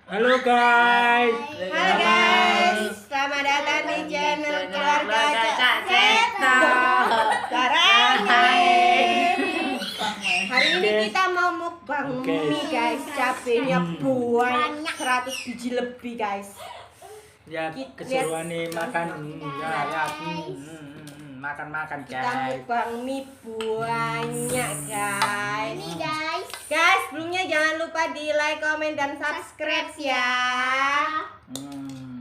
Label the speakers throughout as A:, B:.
A: Halo guys.
B: Halo guys, selamat datang di channel keluarga Cak Seto. Hari ini kita mau mukbang mie guys, cabenya banyak 100 biji lebih guys.
A: Ya keseruan nih makan, makan
B: Kita
A: guys.
B: mukbang mie banyak guys. Guys, sebelumnya jangan lupa di like, komen, dan subscribe ya.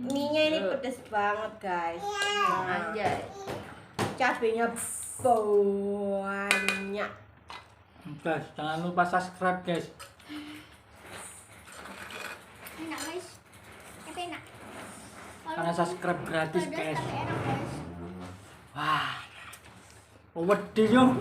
B: Mie-nya ini pedes banget guys.
C: Anjay.
B: Cabenya banyak.
A: Guys, jangan lupa subscribe guys.
C: Enak guys. Enak.
A: Karena subscribe gratis guys.
C: Enak guys.
A: Wah, wedi yo.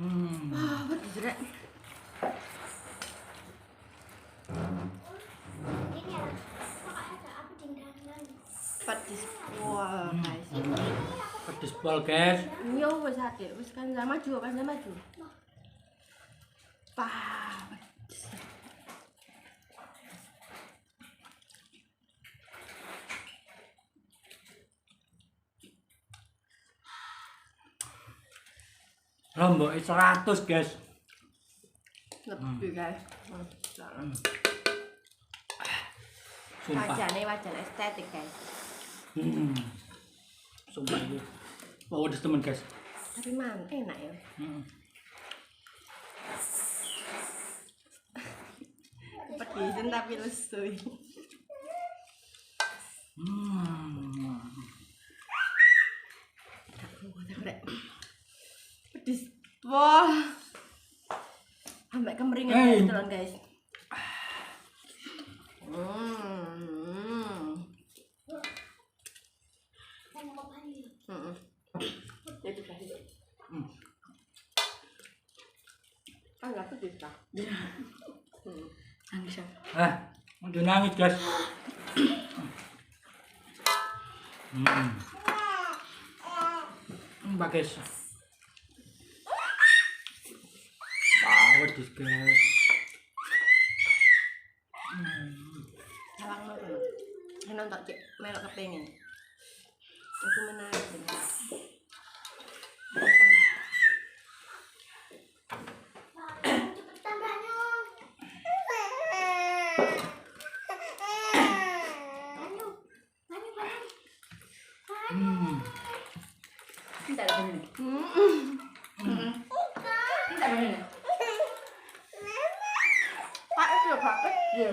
B: Wah, pedes rek.
C: Ini ya. Kok ada apa tinggalan?
B: Pedes pol guys.
A: Pedes pol guys.
B: Yo wis ade, wis kan maju. Pah, pedes.
A: Lombok 100 guys.
B: Lebih guys.
A: Sumpah.
B: Wajan estetik guys.
A: Sumpah itu. Oh, pedes temen guys.
B: Tapi man enak ya. Pedisin tapi lesu. Pedes. Wah. Sampai kemeringan gitu loh guys. Itu guys. Enggak pedes kah? Nangis ya.
A: Udah nangis guys. Guys. Pedes guys.
B: Sawang lo tuh. Nonton cek melok kepengen. Aku menarik bener.
C: Cepetan banyu. Banyu.
B: Tidak ada ini. Tidak ada ini. Pak itu pakai dia.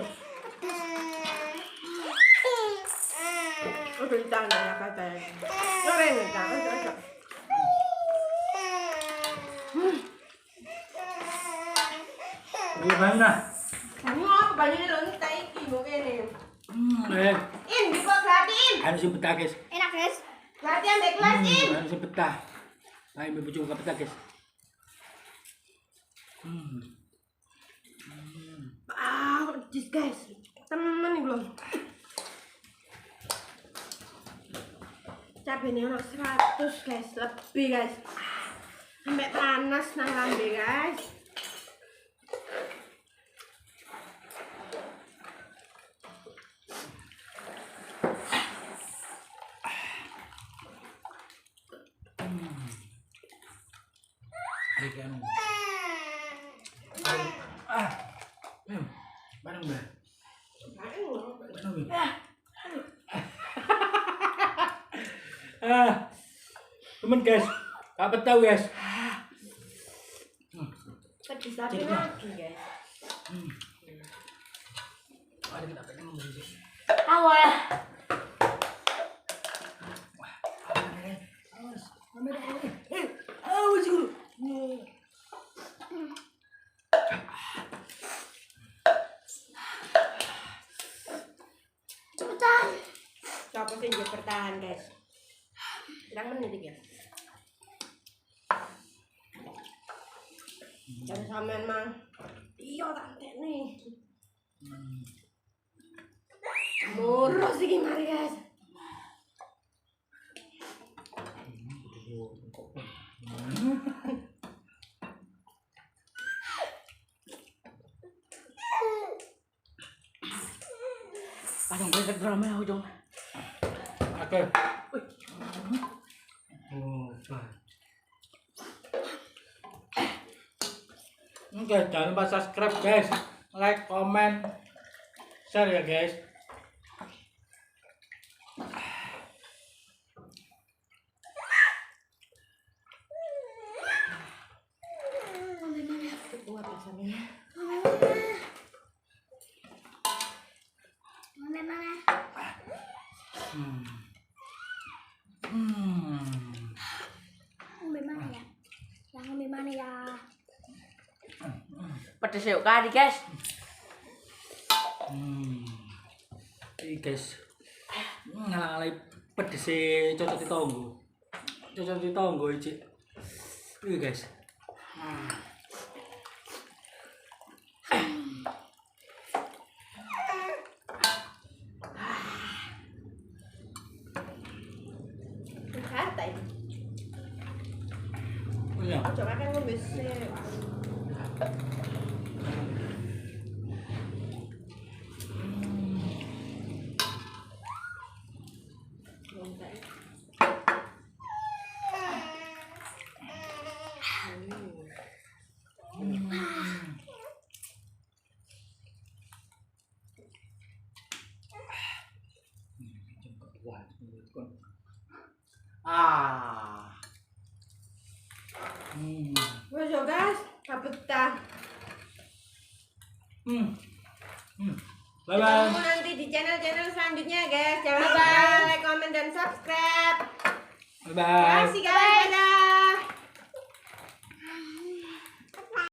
B: Udah ditanda ya katanya. Goreng kan.
A: Gimana?
B: Kamu apa banyak lontar iki mungkin ini. Ini kok gratis.
A: Harus si petah guys.
C: Enak guys.
B: Gratis ambil kelas ini.
A: Harus si petah. Ayo ibu coba petah guys.
B: Pedes guys. Temen nih belum. Cabenya ono 100 guys, lebih guys. Sampai panas nang lambe guys.
A: Bareng mbak. Temen guys, apa tahu guys?
B: Pedes tapi lagi guys.
A: Ada kita pengen ngomong.
B: Awal.
C: Cepetan.
B: Coba sih dia bertahan guys. Berapa menit ya? Jangan sampean mang. Iya tante nih. Murus iki mari guys. Pasang beda drama aku dong.
A: Oke. Oh, baik. Oke, jangan lupa subscribe guys, like, comment, share ya guys.
B: Kuat rasanya.
C: Mana? Ambil mana ya? Yang ambil mana ya?
B: Pedes yuk kali guys.
A: Ini guys, ngalah-ngalai pedes cocok ditonggo. Cocok ditonggo iki. Ini guys.
B: Kata ini.
A: Iya.
B: Coba kan ngemis. Wes yo guys, kapeta.
A: Bye bye.
B: Ketemu nanti di channel-channel selanjutnya guys. Jangan lupa like, comment dan subscribe.
A: Bye
B: Terima
A: bye.
B: kasih guys.